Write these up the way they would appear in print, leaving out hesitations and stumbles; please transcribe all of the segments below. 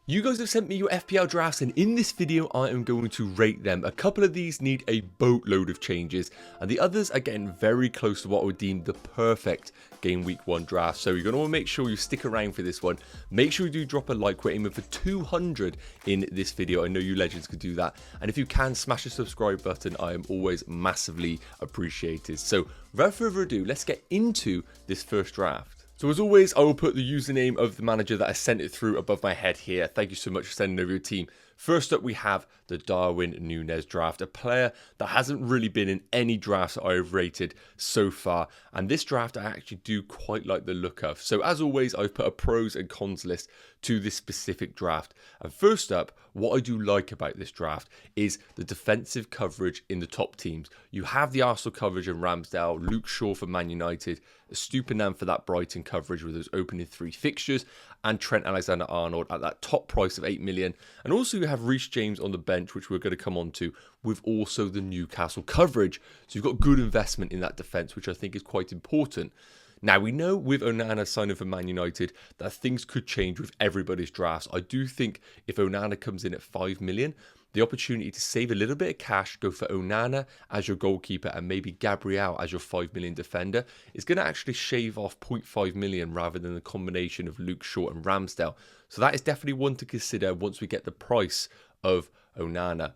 You guys have sent me your FPL drafts, and in this video I am going to rate them. A couple of these need a boatload of changes, and the others are getting very close to what I would deem the perfect game week 1 draft. So you're going to want to make sure you stick around for this one. Make sure you do drop a like. We're aiming for 200 in this video. I know you legends could do that, and if you can, smash the subscribe button. I am always massively appreciated. So without further ado, let's get into this first draft. So as always, I will put the username of the manager that I sent it through above my head here. Thank you so much for sending over your team. First up, we have the Darwin Nunez draft, a player that hasn't really been in any drafts that I've rated so far. And this draft I actually do quite like the look of. So as always, I've put a pros and cons list to this specific draft. And first up, what I do like about this draft is the defensive coverage in the top teams. You have the Arsenal coverage in Ramsdale, Luke Shaw for Man United, Stupinan for that Brighton coverage with those opening 3 fixtures, and Trent Alexander-Arnold at that top price of 8 million. And also you have Reece James on the bench, which we're going to come on to, with also the Newcastle coverage. So you've got good investment in that defence, which I think is quite important. Now, we know with Onana signing for Man United that things could change with everybody's drafts. I do think if Onana comes in at 5 million, the opportunity to save a little bit of cash, go for Onana as your goalkeeper and maybe Gabriel as your 5 million defender, is going to actually shave off 0.5 million rather than the combination of Luke Shaw and Ramsdale. So that is definitely one to consider once we get the price of Onana.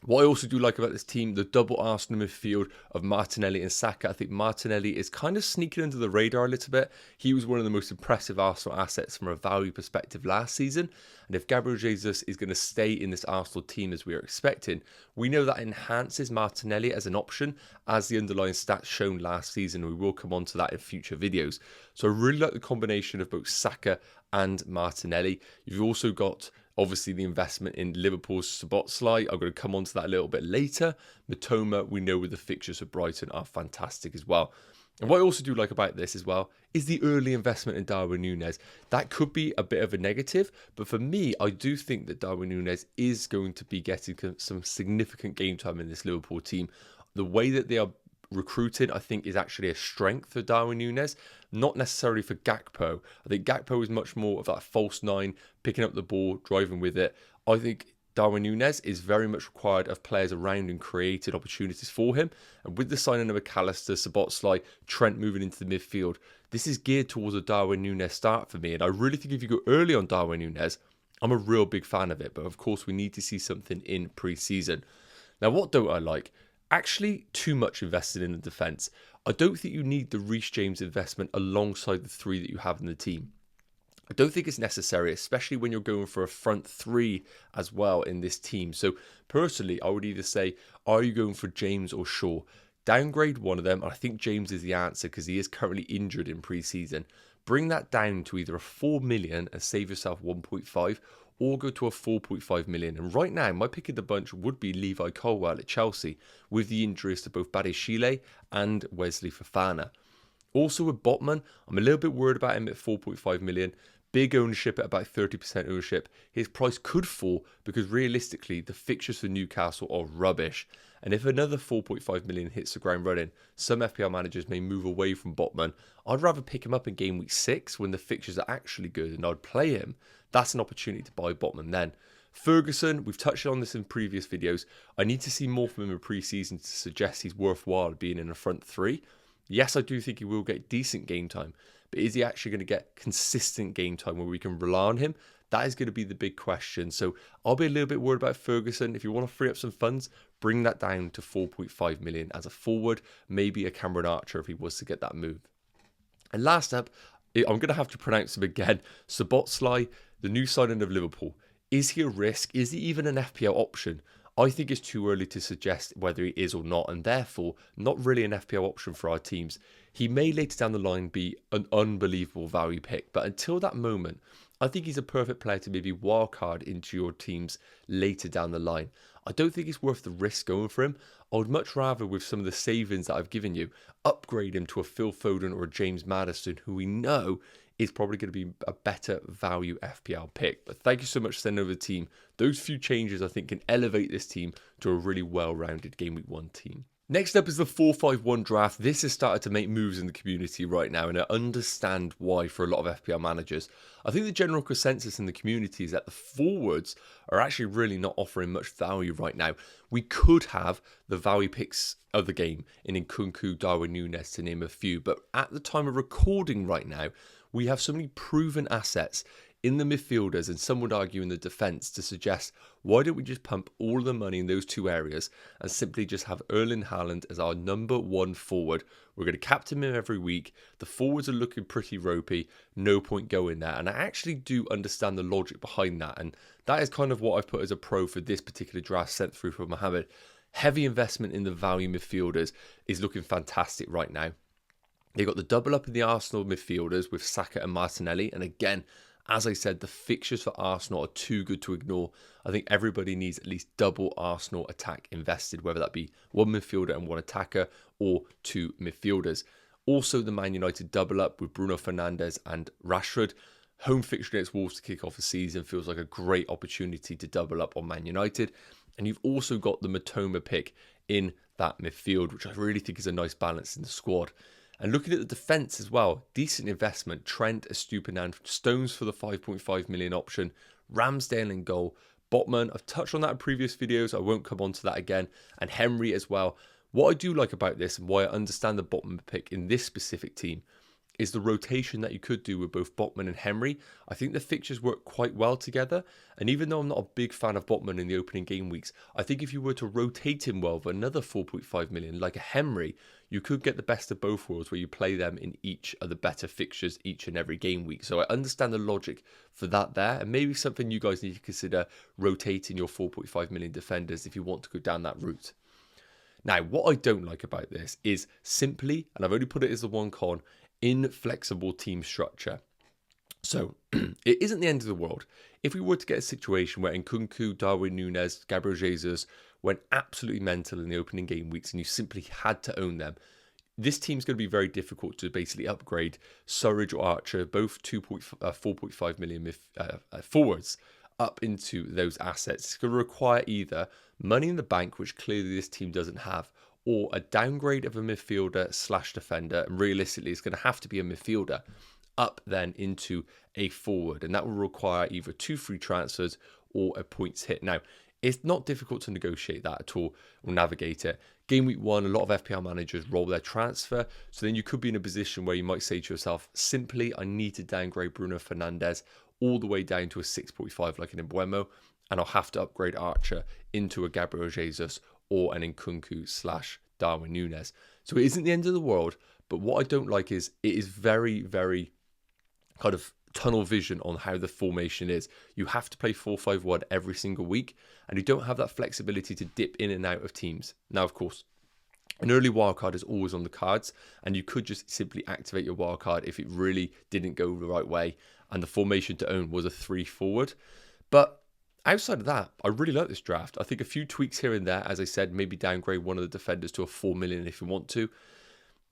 What I also do like about this team, the double Arsenal midfield of Martinelli and Saka. I think Martinelli is kind of sneaking under the radar a little bit. He was one of the most impressive Arsenal assets from a value perspective last season. And if Gabriel Jesus is going to stay in this Arsenal team as we are expecting, we know that enhances Martinelli as an option, as the underlying stats shown last season. We will come on to that in future videos. So I really like the combination of both Saka and Martinelli. You've also got obviously the investment in Liverpool's Szoboszlai. I'm going to come on to that a little bit later. Mitoma, we know with the fixtures of Brighton, are fantastic as well. And what I also do like about this as well is the early investment in Darwin Nunez. That could be a bit of a negative, but for me, I do think that Darwin Nunez is going to be getting some significant game time in this Liverpool team. The way that they are recruited, I think, is actually a strength for Darwin Nunez, not necessarily for Gakpo. I think Gakpo is much more of that false 9, picking up the ball, driving with it. I think Darwin Nunez is very much required of players around and created opportunities for him. And with the signing of McAllister, Szoboszlai, Trent moving into the midfield, this is geared towards a Darwin Nunez start for me. And I really think if you go early on Darwin Nunez, I'm a real big fan of it. But of course, we need to see something in pre-season. Now, what don't I like? Actually, too much invested in the defence. I don't think you need the Reece James investment alongside the 3 that you have in the team. I don't think it's necessary, especially when you're going for a front 3 as well in this team. So personally, I would either say, are you going for James or Shaw? Downgrade one of them, and I think James is the answer because he is currently injured in pre-season. Bring that down to either a 4 million and save yourself 1.5, or go to a 4.5 million. And right now, my pick of the bunch would be Levi Colwill at Chelsea, with the injuries to both Badiashile and Wesley Fofana. Also with Botman, I'm a little bit worried about him at 4.5 million. Big ownership at about 30% ownership. His price could fall because realistically, the fixtures for Newcastle are rubbish. And if another 4.5 million hits the ground running, some FPL managers may move away from Botman. I'd rather pick him up in game week 6 when the fixtures are actually good and I'd play him. That's an opportunity to buy Botman then. Ferguson, we've touched on this in previous videos. I need to see more from him in pre-season to suggest he's worthwhile being in a front 3. Yes, I do think he will get decent game time, but is he actually going to get consistent game time where we can rely on him? That is going to be the big question. So I'll be a little bit worried about Ferguson. If you want to free up some funds, bring that down to 4.5 million as a forward, maybe a Cameron Archer if he was to get that move. And last up, I'm going to have to pronounce him again, Szoboszlai, the new signing of Liverpool. Is he a risk? Is he even an FPL option? I think it's too early to suggest whether he is or not, and therefore not really an FPL option for our teams. He may later down the line be an unbelievable value pick, but until that moment, I think he's a perfect player to maybe wildcard into your teams later down the line. I don't think it's worth the risk going for him. I would much rather, with some of the savings that I've given you, upgrade him to a Phil Foden or a James Maddison, who we know is probably going to be a better value FPL pick. But thank you so much for sending over the team. Those few changes I think can elevate this team to a really well-rounded Game Week 1 team. Next up is the 4-5-1 draft. This has started to make moves in the community right now, and I understand why for a lot of FPL managers. I think the general consensus in the community is that the forwards are actually really not offering much value right now. We could have the value picks of the game in Enquiries, Darwin Nunez, to name a few, but at the time of recording right now, we have so many proven assets in the midfielders, and some would argue in the defence, to suggest, why don't we just pump all the money in those two areas and simply just have Erling Haaland as our #1 forward? We're going to captain him every week. The forwards are looking pretty ropey. No point going there. And I actually do understand the logic behind that. And that is kind of what I've put as a pro for this particular draft sent through from Mohammed. Heavy investment in the value midfielders is looking fantastic right now. They've got the double up in the Arsenal midfielders with Saka and Martinelli. And again, as I said, the fixtures for Arsenal are too good to ignore. I think everybody needs at least double Arsenal attack invested, whether that be one midfielder and one attacker or two midfielders. Also, the Man United double up with Bruno Fernandes and Rashford. Home fixture against Wolves to kick off the season feels like a great opportunity to double up on Man United. And you've also got the Matoma pick in that midfield, which I really think is a nice balance in the squad. And looking at the defence as well, decent investment. Trent, Estupiñán, Stones for the 5.5 million option, Ramsdale in goal, Botman, I've touched on that in previous videos, I won't come on to that again, and Henry as well. What I do like about this, and why I understand the Botman pick in this specific team, is the rotation that you could do with both Botman and Henry. I think the fixtures work quite well together, and even though I'm not a big fan of Botman in the opening game weeks, I think if you were to rotate him well with another 4.5 million, like a Henry, you could get the best of both worlds where you play them in each of the better fixtures each and every game week. So I understand the logic for that there, and maybe something you guys need to consider, rotating your 4.5 million defenders if you want to go down that route. Now, what I don't like about this is simply, and I've only put it as the one con, inflexible team structure. So it isn't the end of the world if we were to get a situation where Nkunku, Darwin Nunez, Gabriel Jesus went absolutely mental in the opening game weeks and you simply had to own them. This team's going to be very difficult to basically upgrade Surridge or Archer, both 4.5 million forwards, up into those assets. It's going to require either money in the bank, which clearly this team doesn't have, or a downgrade of a midfielder / defender, and realistically it's going to have to be a midfielder, up then into a forward, and that will require either 2 free transfers or a points hit. Now, it's not difficult to negotiate that at all or navigate it. Game week 1, a lot of FPL managers roll their transfer, so then you could be in a position where you might say to yourself, simply, I need to downgrade Bruno Fernandes all the way down to a 6.5 like an Mbeumo, and I'll have to upgrade Archer into a Gabriel Jesus or an Nkunku / Darwin Nunez. So it isn't the end of the world, but what I don't like is it is very, very kind of tunnel vision on how the formation is. You have to play 4-5-1 every single week, and you don't have that flexibility to dip in and out of teams. Now, of course, an early wildcard is always on the cards, and you could just simply activate your wildcard if it really didn't go the right way, and the formation to own was a 3 forward. But outside of that, I really like this draft. I think a few tweaks here and there, as I said, maybe downgrade one of the defenders to a 4 million if you want to.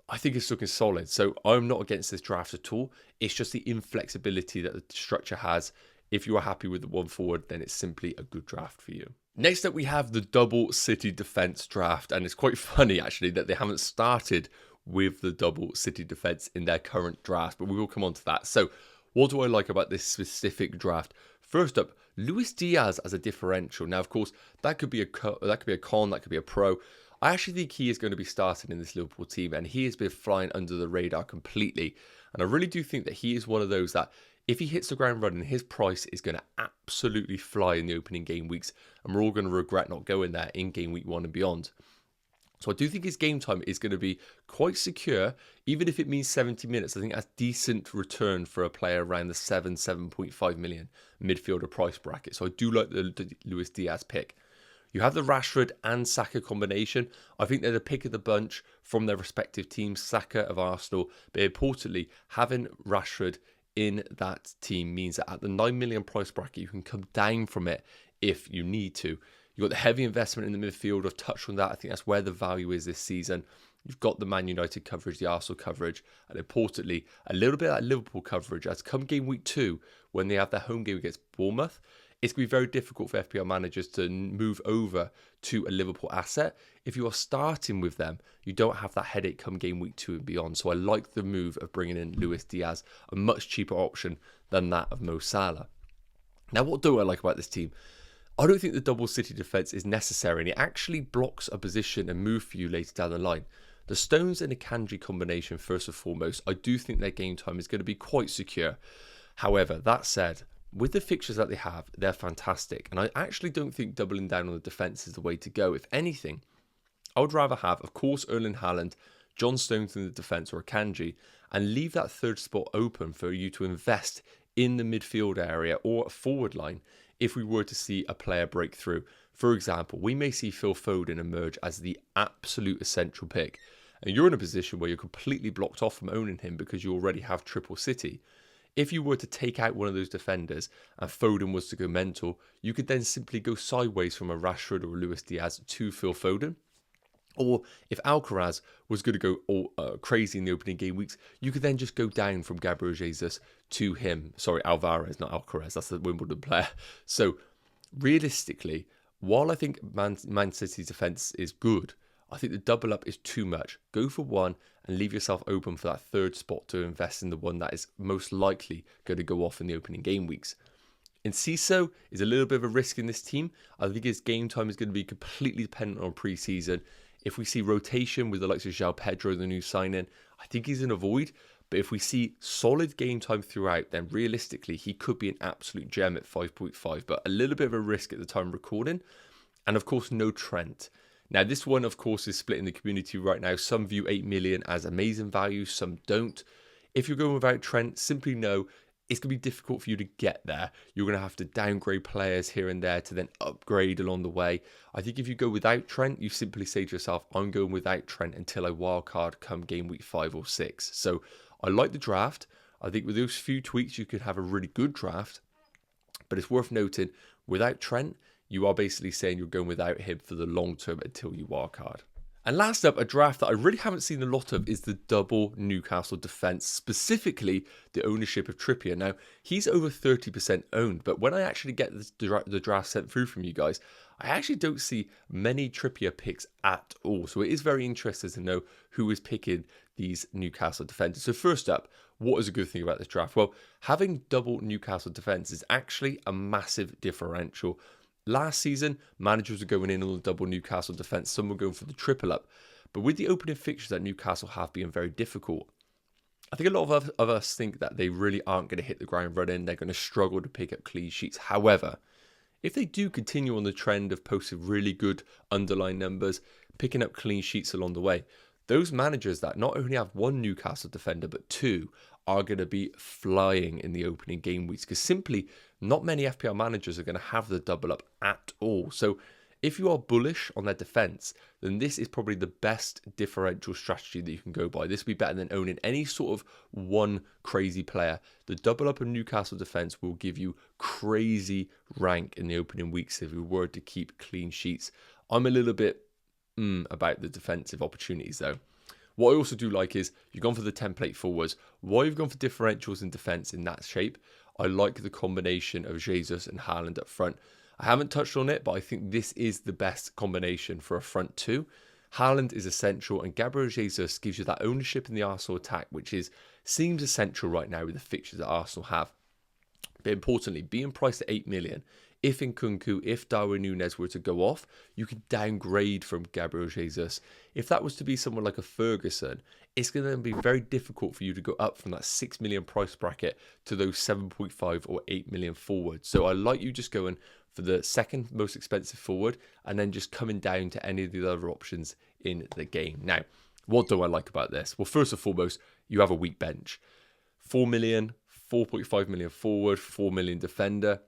I think it's looking solid. So I'm not against this draft at all. It's just the inflexibility that the structure has. If you are happy with the 1 forward, then it's simply a good draft for you. Next up, we have the double City defense draft. And it's quite funny, actually, that they haven't started with the double City defense in their current draft. But we will come on to that. So what do I like about this specific draft? First up, Luis Diaz as a differential. Now, of course, that could be a con, that could be a pro. I actually think he is going to be starting in this Liverpool team, and he has been flying under the radar completely. And I really do think that he is one of those that, if he hits the ground running, his price is going to absolutely fly in the opening game weeks, and we're all going to regret not going there in game week 1 and beyond. So I do think his game time is going to be quite secure, even if it means 70 minutes. I think that's decent return for a player around the 7.5 million midfielder price bracket. So I do like the Luis Diaz pick. You have the Rashford and Saka combination. I think they're the pick of the bunch from their respective teams. Saka of Arsenal, but importantly, having Rashford in that team means that at the 9 million price bracket, you can come down from it if you need to. You've got the heavy investment in the midfield. I've touched on that. I think that's where the value is this season. You've got the Man United coverage, the Arsenal coverage, and importantly, a little bit of that Liverpool coverage as come game week 2, when they have their home game against Bournemouth. it's going to be very difficult for FPL managers to move over to a Liverpool asset. If you are starting with them, you don't have that headache come game week 2 and beyond. So I like the move of bringing in Luis Diaz, a much cheaper option than that of Mo Salah. Now, what do I like about this team? I don't think the double City defence is necessary, and it actually blocks a position and move for you later down the line. The Stones and Akanji combination, first and foremost, I do think their game time is going to be quite secure. However, that said, with the fixtures that they have, they're fantastic. And I actually don't think doubling down on the defence is the way to go. If anything, I would rather have, of course, Erling Haaland, John Stones in the defence or Akanji, and leave that third spot open for you to invest in the midfield area or forward line if we were to see a player break through. For example, we may see Phil Foden emerge as the absolute essential pick. And you're in a position where you're completely blocked off from owning him because you already have triple City. If you were to take out one of those defenders and Foden was to go mental, you could then simply go sideways from a Rashford or a Luis Diaz to Phil Foden. Or if Alcaraz was going to go all crazy in the opening game weeks, you could then just go down from Gabriel Jesus to him. Sorry, Alvarez, not Alcaraz. That's the Wimbledon player. So realistically, while I think Man City's defence is good, I think the double up is too much. Go for one and leave yourself open for that third spot to invest in the one that is most likely going to go off in the opening game weeks. Enciso is a little bit of a risk in this team. I think his game time is going to be completely dependent on pre-season. If we see rotation with the likes of João Pedro, the new signing, I think he's in a void. But if we see solid game time throughout, then realistically, he could be an absolute gem at 5.5. But a little bit of a risk at the time of recording. And of course, no Trent. Now, this one, of course, is split in the community right now. Some view 8 million as amazing value, some don't. If you're going without Trent, simply know it's going to be difficult for you to get there. You're going to have to downgrade players here and there to then upgrade along the way. I think if you go without Trent, you simply say to yourself, I'm going without Trent until I wildcard come game week 5 or 6. So I like the draft. I think with those few tweaks, you could have a really good draft. But it's worth noting, without Trent, you are basically saying you're going without him for the long term until you wildcard. And last up, a draft that I really haven't seen a lot of is the double Newcastle defence, specifically the ownership of Trippier. Now, he's over 30% owned, but when I actually get the draft sent through from you guys, I actually don't see many Trippier picks at all. So it is very interesting to know who is picking these Newcastle defenders. So first up, what is a good thing about this draft? Well, having double Newcastle defence is actually a massive differential. Last season, managers were going in on the double Newcastle defence. Some were going for the triple up. But with the opening fixtures that Newcastle have been very difficult, I think a lot of us think that they really aren't going to hit the ground running. They're going to struggle to pick up clean sheets. However, if they do continue on the trend of posting really good underlying numbers, picking up clean sheets along the way, those managers that not only have one Newcastle defender, but two, are going to be flying in the opening game weeks, because simply not many FPL managers are going to have the double up at all. So if you are bullish on their defence, then this is probably the best differential strategy that you can go by. This will be better than owning any sort of one crazy player. The double up in Newcastle defence will give you crazy rank in the opening weeks if we were to keep clean sheets. I'm a little bit about the defensive opportunities though. What I also do like is you've gone for the template forwards. While you've gone for differentials in defence in that shape, I like the combination of Jesus and Haaland up front. I haven't touched on it, but I think this is the best combination for a front two. Haaland is essential, and Gabriel Jesus gives you that ownership in the Arsenal attack, which seems essential right now with the fixtures that Arsenal have. But importantly, being priced at 8 million, if Nkunku, if Darwin Nunez were to go off, you could downgrade from Gabriel Jesus. If that was to be someone like a Ferguson, it's going to be very difficult for you to go up from that 6 million price bracket to those 7.5 or 8 million forwards. So I like you just going for the second most expensive forward and then just coming down to any of the other options in the game. Now, what do I like about this? Well, first and foremost, you have a weak bench. 4 million, 4.5 million forward, 4 million defender.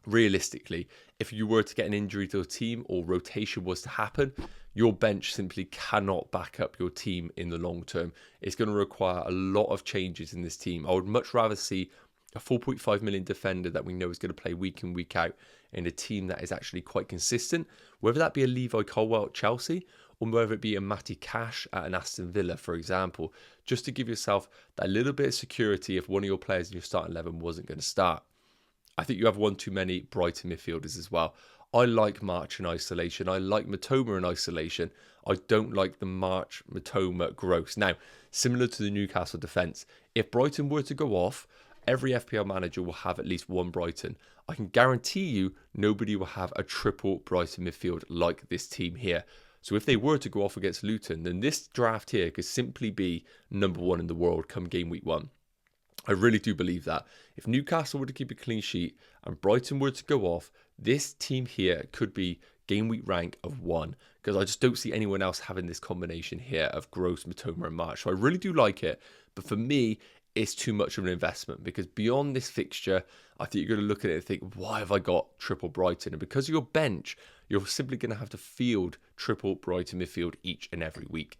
Realistically, if you were to get an injury to a team or rotation was to happen, your bench simply cannot back up your team in the long term. It's going to require a lot of changes in this team. I would much rather see a 4.5 million defender that we know is going to play week in, week out in a team that is actually quite consistent, whether that be a Levi Colwill at Chelsea or whether it be a Matty Cash at an Aston Villa, for example, just to give yourself that little bit of security if one of your players in your starting 11 wasn't going to start. I think you have one too many Brighton midfielders as well. I like March in isolation. I like Matoma in isolation. I don't like the March, Matoma, Gross. Now, similar to the Newcastle defence, if Brighton were to go off, every FPL manager will have at least one Brighton. I can guarantee you nobody will have a triple Brighton midfield like this team here. So if they were to go off against Luton, then this draft here could simply be #1 in the world come game week 1. I really do believe that. If Newcastle were to keep a clean sheet and Brighton were to go off, this team here could be game week rank of 1, because I just don't see anyone else having this combination here of Gross, Matoma and March. So I really do like it, but for me, it's too much of an investment, because beyond this fixture, I think you're going to look at it and think, why have I got triple Brighton? And because of your bench, you're simply going to have to field triple Brighton midfield each and every week.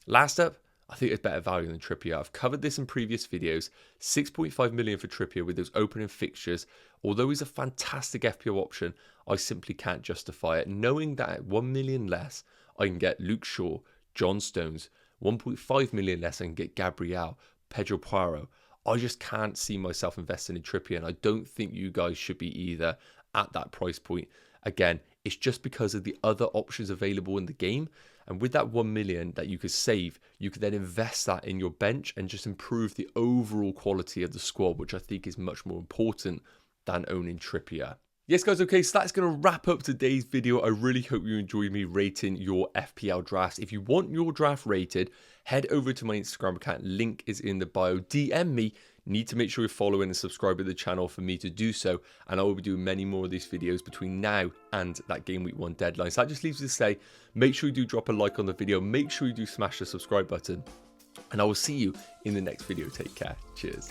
Last up, I think it's better value than Trippier. I've covered this in previous videos. 6.5 million for Trippier with those opening fixtures. Although he's a fantastic FPL option, I simply can't justify it. Knowing that at 1 million less, I can get Luke Shaw, John Stones. 1.5 million less, I can get Gabriel, Pedro Porro. I just can't see myself investing in Trippier, and I don't think you guys should be either at that price point. Again, it's just because of the other options available in the game. And with that 1 million that you could save, you could then invest that in your bench and just improve the overall quality of the squad, which I think is much more important than owning Trippier. Yes, guys, okay, so that's going to wrap up today's video. I really hope you enjoyed me rating your FPL drafts. If you want your draft rated, head over to my Instagram account. Link is in the bio. DM me. Need to make sure you're following and subscribing to the channel for me to do so. And I will be doing many more of these videos between now and that game week 1 deadline. So that just leaves me to say, make sure you do drop a like on the video. Make sure you do smash the subscribe button. And I will see you in the next video. Take care. Cheers.